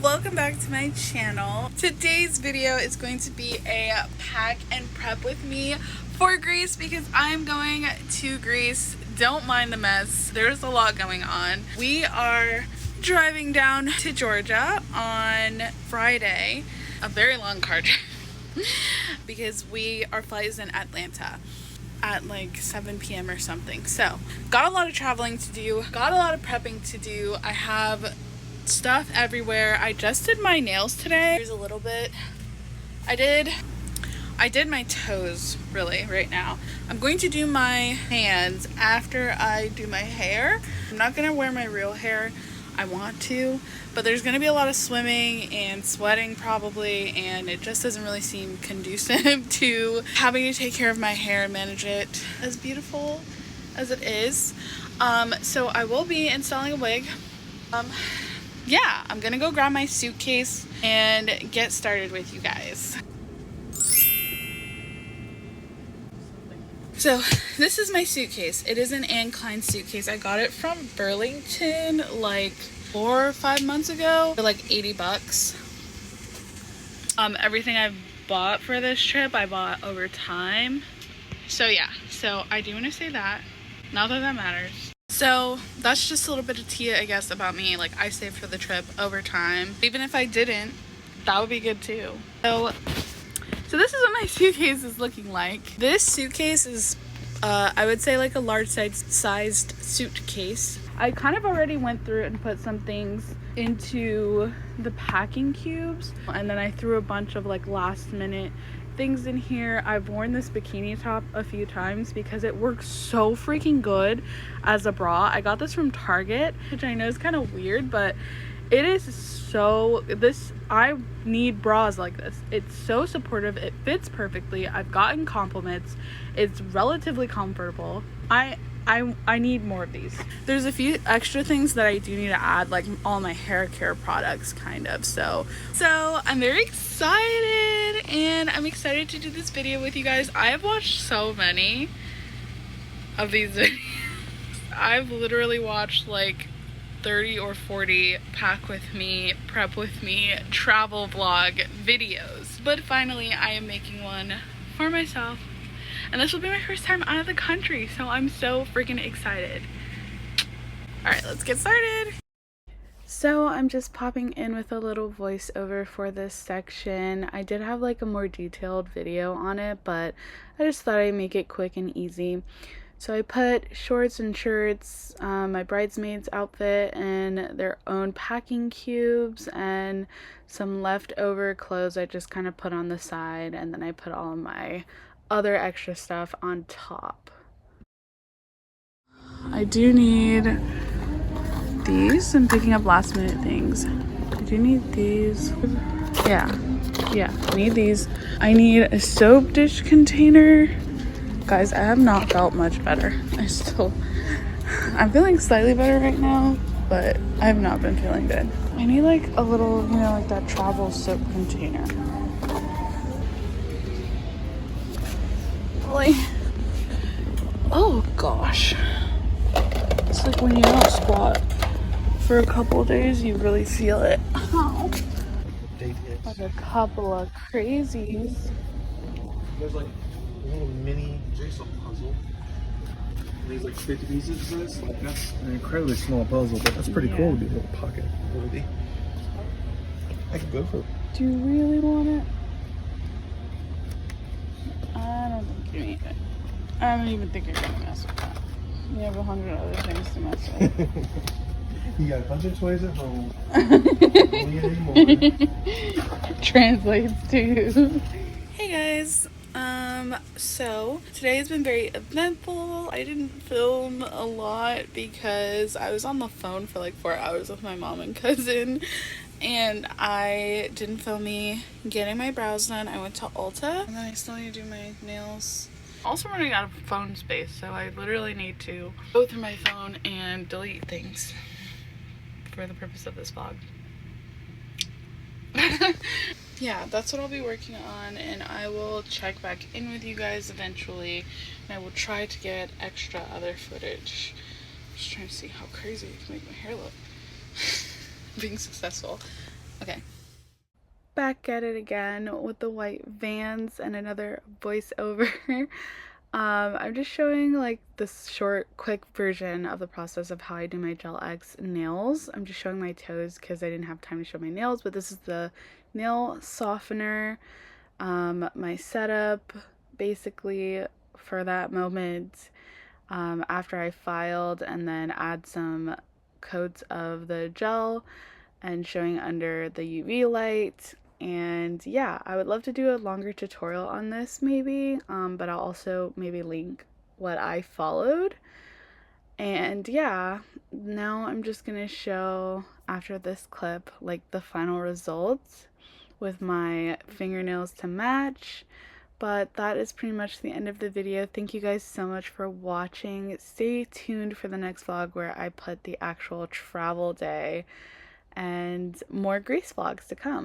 welcome back to my channel. Today's video is going to be a pack and prep with me for Greece because I'm going to Greece. Don't mind the mess, there's a lot going on. We are driving down to Georgia on Friday, a very long car drive because our flight is in Atlanta at like 7 p.m. or something. So got a lot of traveling to do, got a lot of prepping to do. I have stuff everywhere. I just did my nails today. Here's a little bit. I did my toes really right now. I'm going to do my hands after I do my hair. I'm not gonna wear my real hair. I want to, but there's gonna be a lot of swimming and sweating probably, and it just doesn't really seem conducive to having to take care of my hair and manage it as beautiful as it is. So I will be installing a wig. Yeah, I'm gonna go grab my suitcase and get started with you guys. So this is my suitcase. It is an Anne Klein suitcase. I got it from Burlington like 4 or 5 months ago for like 80 bucks. Everything I've bought for this trip I bought over time. So yeah, so I do want to say that. Not that that matters. So that's just a little bit of tea, I guess, about me. Like, I saved for the trip over time. Even if I didn't, that would be good too. So this is what my suitcase is looking like. This suitcase is, I would say, like a large sized suitcase. I kind of already went through and put some things into the packing cubes, and then I threw a bunch of like last minute things in here. I've worn this bikini top a few times because it works so freaking good as a bra. I got this from Target, which I know is kind of weird, but it is I need bras like this. It's so supportive, it fits perfectly. I've gotten compliments. It's relatively comfortable. I need more of these. There's a few extra things that I do need to add, like all my hair care products kind of. So I'm very excited, and I'm excited to do this video with you guys. I have watched so many of these videos. I've literally watched like 30 or 40 pack with me, prep with me, travel vlog videos. But finally I am making one for myself. And this will be my first time out of the country, so I'm so freaking excited. Alright, let's get started. So I'm just popping in with a little voiceover for this section. I did have like a more detailed video on it, but I just thought I'd make it quick and easy. So I put shorts and shirts, my bridesmaid's outfit, and their own packing cubes, and some leftover clothes I just kind of put on the side, and then I put all of my other extra stuff on top. I do need these. I'm picking up last minute things. I do need these. Yeah, I need these. I need a soap dish container. Guys, I have not felt much better. I'm feeling slightly better right now, but I have not been feeling good. I need like a little, you know, like that travel soap container. Like, oh gosh. It's like when you don't squat for a couple of days, you really feel it. Ow. Like a couple of crazies. There's like a little mini jigsaw puzzle. These like 50 pieces of this. Like that's an incredibly small puzzle, but that's pretty cool to be able to pocket worthy. I could go for it. Do you really want it? I don't think you need it. I don't even think you're gonna mess with that. You have 100 other things to mess with. You got a bunch of toys at home. Don't need any more. Translates to. Hey guys. So today has been very eventful. I didn't film a lot because I was on the phone for like 4 hours with my mom and cousin, and I didn't film me getting my brows done. I went to Ulta, and then I still need to do my nails. Also running out of phone space, so I literally need to go through my phone and delete things for the purpose of this vlog. Yeah, that's what I'll be working on, and I will check back in with you guys eventually, and I will try to get extra other footage. Just trying to see how crazy I can make my hair look. Being successful. Okay. Back at it again with the white Vans and another voiceover. I'm just showing like this short, quick version of the process of how I do my Gel X nails. I'm just showing my toes because I didn't have time to show my nails, but this is the nail softener, my setup basically for that moment after I filed, and then add some coats of the gel and showing under the UV light. And yeah, I would love to do a longer tutorial on this maybe, but I'll also maybe link what I followed. And yeah, now I'm just gonna show after this clip like the final results with my fingernails to match. But that is pretty much the end of the video. Thank you guys so much for watching. Stay tuned for the next vlog where I put the actual travel day and more Greece vlogs to come.